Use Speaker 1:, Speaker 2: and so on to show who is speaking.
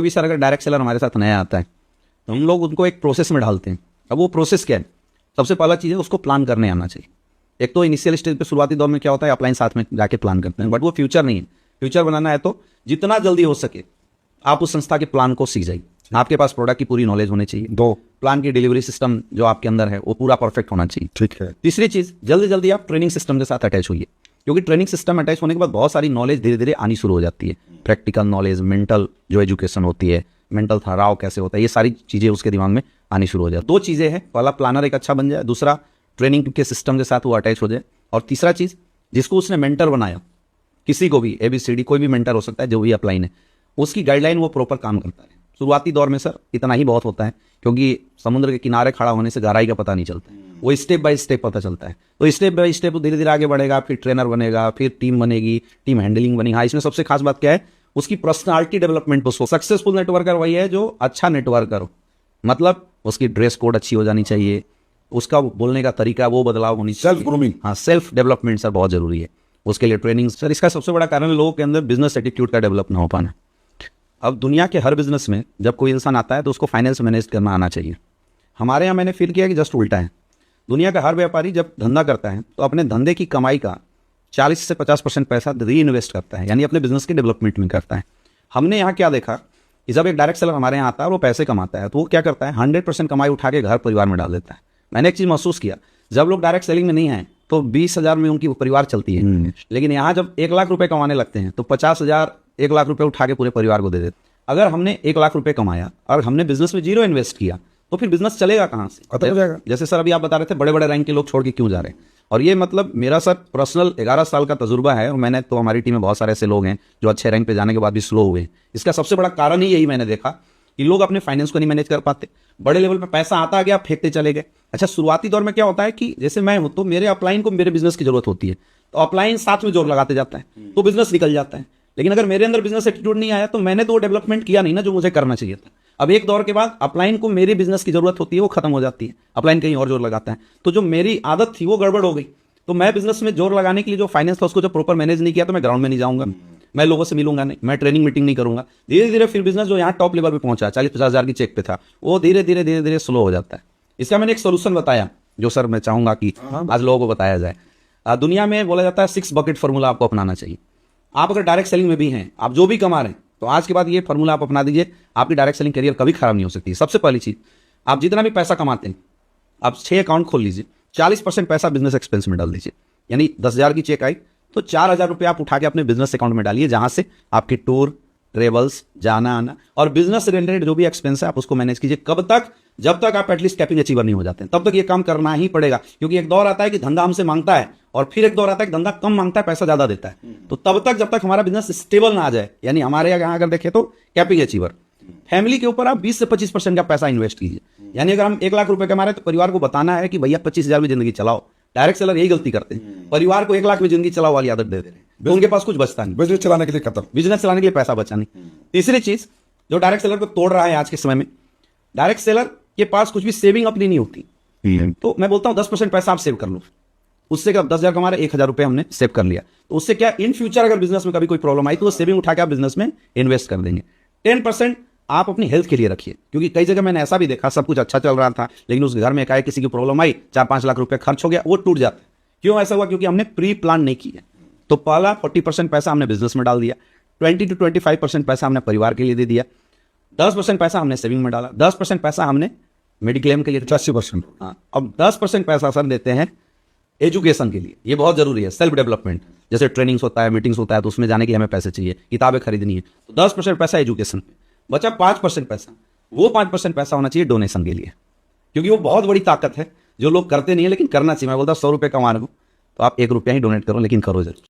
Speaker 1: भी सर अगर direct seller हमारे साथ नया आता है तो हम लोग उनको एक प्रोसेस में डालते हैं। अब वो प्रोसेस क्या है? सबसे पहला चीज़ है उसको प्लान करने आना चाहिए। एक तो इनिशियल स्टेज पे शुरुआती दौर में क्या होता है, अपलाइन साथ में जाके प्लान करते हैं, बट वो फ्यूचर नहीं है। फ्यूचर बनाना है तो जितना जल्दी हो सके आप उस संस्था के प्लान को सीख जाइए। आपके पास प्रोडक्ट की पूरी नॉलेज होनी चाहिए। दो, प्लान की डिलीवरी सिस्टम जो आपके अंदर है वो पूरा परफेक्ट होना चाहिए।
Speaker 2: ठीक है।
Speaker 1: तीसरी चीज़, जल्दी जल्दी आप ट्रेनिंग सिस्टम के साथ अटैच होइए, क्योंकि ट्रेनिंग सिस्टम अटैच होने के बाद बहुत सारी नॉलेज धीरे धीरे आनी शुरू हो जाती है। प्रैक्टिकल नॉलेज, मेंटल जो एजुकेशन होती है, मेंटल ठहराव कैसे होता है, ये सारी चीज़ें उसके दिमाग में आनी शुरू हो जाए। दो चीज़ें हैं, पहला प्लानर एक अच्छा बन जाए, दूसरा ट्रेनिंग के सिस्टम के साथ वो अटैच हो जाए, और तीसरा चीज़ जिसको उसने मेंटर बनाया, किसी को भी ABCD कोई भी मेंटर हो सकता है जो भी अपलाइन है, उसकी गाइडलाइन वो प्रॉपर काम करता है। शुरुआती दौर में सर इतना ही बहुत होता है, क्योंकि समुद्र के किनारे खड़ा होने से गहराई का पता नहीं चलता है, वो स्टेप बाय स्टेप पता चलता है। तो स्टेप बाय स्टेप धीरे धीरे आगे बढ़ेगा, फिर ट्रेनर बनेगा, फिर टीम बनेगी, टीम हैंडलिंग बनेगी। हाँ, इसमें सबसे खास बात क्या है, उसकी पर्सनालिटी डेवलपमेंट। उसको सक्सेसफुल नेटवर्कर वही है जो अच्छा नेटवर्कर हो, मतलब उसकी ड्रेस कोड अच्छी हो जानी चाहिए, उसका बोलने का तरीका वो बदलाव होनी चाहिए।
Speaker 2: सेल्फ ग्रूमिंग,
Speaker 1: हाँ, सेल्फ डेवलपमेंट सर बहुत जरूरी है। उसके लिए ट्रेनिंग सर, इसका सबसे बड़ा कारण लोगों के अंदर बिजनेस एटीट्यूड का डेवलप ना हो पाना। अब दुनिया के हर बिजनेस में जब कोई इंसान आता है तो उसको फाइनेंस मैनेज करना आना चाहिए। हमारे यहाँ मैंने फील किया कि जस्ट उल्टा है। दुनिया का हर व्यापारी जब धंधा करता है तो अपने धंधे की कमाई का 40 से 50% पैसा री इन्वेस्ट करता है, यानी अपने बिजनेस के डेवलपमेंट में करता है। हमने यहाँ क्या देखा कि जब एक डायरेक्ट सेलर हमारे यहाँ आता है और वो पैसे कमाता है तो वो क्या करता है, 100% कमाई उठा के घर परिवार में डाल देता है। मैंने एक चीज़ महसूस किया, जब लोग डायरेक्ट सेलिंग में नहीं आए तो 20,000 में उनकी परिवार चलती है, लेकिन यहाँ जब 1 लाख रुपए कमाने लगते हैं तो 50,000 1 लाख रुपए उठा के पूरे परिवार को दे देते। अगर हमने 1 लाख रुपए कमाया और हमने बिजनेस में 0 इन्वेस्ट किया तो फिर बिजनेस चलेगा कहाँ से?
Speaker 2: खत्म हो जाएगा।
Speaker 1: जैसे सर अभी आप बता रहे थे बड़े बड़े रैंक के लोग छोड़ के क्यों जा रहे हैं, और ये मतलब मेरा सर पर्सनल 11 साल का तजुर्बा है, और मैंने तो हमारी टीम में बहुत सारे ऐसे लोग हैं जो अच्छे रैंक पे जाने के बाद भी स्लो हुए। इसका सबसे बड़ा कारण ही यही मैंने देखा कि लोग अपने फाइनेंस को नहीं मैनेज कर पाते, बड़े लेवल पे पैसा आता गया फेंकते चले गए। अच्छा, शुरुआती दौर में क्या होता है कि जैसे मैं हूं तो मेरे अपलाइन को मेरे बिजनेस की जरूरत होती है, तो अपलाइन साथ में जोर लगाते जाता है तो बिजनेस निकल जाता है। लेकिन अगर मेरे अंदर बिजनेस एटीट्यूड नहीं आया तो मैंने तो वो डेवलपमेंट किया नहीं ना जो मुझे करना चाहिए था। अब एक दौर के बाद अपलाइन को मेरे बिजनेस की जरूरत होती है, वो खत्म हो जाती है, अपलाइन कहीं और जोर लगाता है, तो जो मेरी आदत थी वो गड़बड़ हो गई। तो मैं बिजनेस में जोर लगाने के लिए जो फाइनेंस था उसको जब प्रॉपर मैनेज नहीं किया तो मैं ग्राउंड में नहीं जाऊंगा, मैं लोगों से मिलूंगा नहीं, मैं ट्रेनिंग मीटिंग नहीं करूंगा। धीरे धीरे फिर बिजनेस जो यहाँ टॉप लेवल पे पहुंचा 40-50 हज़ार की चेक पे था, वो धीरे धीरे स्लो हो जाता है। इसका मैंने एक सोल्यूशन बताया जो सर मैं चाहूंगा कि आज लोगों को बताया जाए। दुनिया में बोला जाता है 6 बकेट फॉर्मूला आपको अपनाना चाहिए। आप अगर डायरेक्ट सेलिंग में भी हैं, आप जो भी कमा रहे हैं, तो आज के बाद ये फॉर्मूला आप अपना दीजिए, आपकी डायरेक्ट सेलिंग करियर कभी खराब नहीं हो सकती। सबसे पहली चीज, आप जितना भी पैसा कमाते हैं आप 6 अकाउंट खोल लीजिए, 40% पैसा बिजनेस एक्सपेंस में डाल दीजिए। यानी 10,000 की चेक आई तो 4,000 रुपये आप उठा के अपने बिजनेस अकाउंट में डालिए, जहां से आपके टूर, ट्रेवल्स, जाना आना और बिजनेस रिलेटेड जो भी एक्सपेंस है आप उसको मैनेज कीजिए। कब तक? जब तक आप एटलीस्ट कैपिंग अचीवर नहीं हो जाते हैं, तब तक ये काम करना ही पड़ेगा। क्योंकि एक दौर आता है कि धंधा हमसे मांगता है और फिर एक दौर आता है कि धंधा कम मांगता है, पैसा ज्यादा देता है। तो तब तक जब तक हमारा बिजनेस स्टेबल ना आ जाए, यानी हमारे यहाँ अगर देखें तो कैपिंग अचीवर, फैमिली के ऊपर आप 20 से 25% का पैसा इन्वेस्ट कीजिए। यानी अगर हम 1 लाख रुपए कमा रहे हैं तो परिवार को बताना है कि भैया 25,000 में जिंदगी चलाओ। डायरेक्ट सेलर यही गलती करते हैं, परिवार को 1 लाख में जिंदगी चलाओ वाली आदत दे दे रहे हैं, तो उनके पास कुछ बचता नहीं,
Speaker 2: बिजनेस चलाने के लिए खत्म,
Speaker 1: बिजनेस चलाने के लिए पैसा बचा नहीं। तीसरी चीज जो डायरेक्ट सेलर को तोड़ रहा है आज के समय में, डायरेक्ट सेलर के पास कुछ भी सेविंग अपनी नहीं होती। तो मैं बोलता हूं 10% पैसा आप सेव कर लो, उससे क्या 10,000 कमा रहे, 1,000 रुपए हमने सेव कर लिया, तो उससे क्या इन फ्यूचर अगर बिजनेस में कभी कोई प्रॉब्लम आई तो वो सेविंग उठा के आप बिजनेस में इन्वेस्ट कर देंगे। 10% आप अपनी हेल्थ के लिए रखिए, क्योंकि कई जगह मैंने ऐसा भी देखा, सब कुछ अच्छा चल रहा था लेकिन उस घर में एकाएक किसी की प्रॉब्लम आई, 4-5 लाख रुपए खर्च हो गया, वो टूट जाता है। क्यों ऐसा हुआ? क्योंकि हमने प्री प्लान नहीं किया। तो पहला 40% पैसा हमने बिजनेस में डाल दिया, 20 to 25% पैसा हमने परिवार के लिए दे दिया, 10% पैसा हमने सेविंग में डाला, 10% पैसा हमने मेडिक्लेम के लिए,
Speaker 2: 80%।
Speaker 1: हाँ, अब 10% पैसा सर देते हैं एजुकेशन के लिए। ये बहुत जरूरी है, सेल्फ डेवलपमेंट। जैसे ट्रेनिंग्स होता है, मीटिंग्स होता है, तो उसमें जाने के लिए हमें पैसे चाहिए, किताबें खरीदनी है, तो 10% पैसा एजुकेशन पे बचा। 5% पैसा, वो 5% पैसा होना चाहिए डोनेशन के लिए, क्योंकि वो बहुत बड़ी ताकत है जो लोग करते नहीं है लेकिन करना चाहिए। मैं बोलता 100 रुपये कमा रहे हो तो आप 1 रुपया ही डोनेट करो, लेकिन करो जरूर।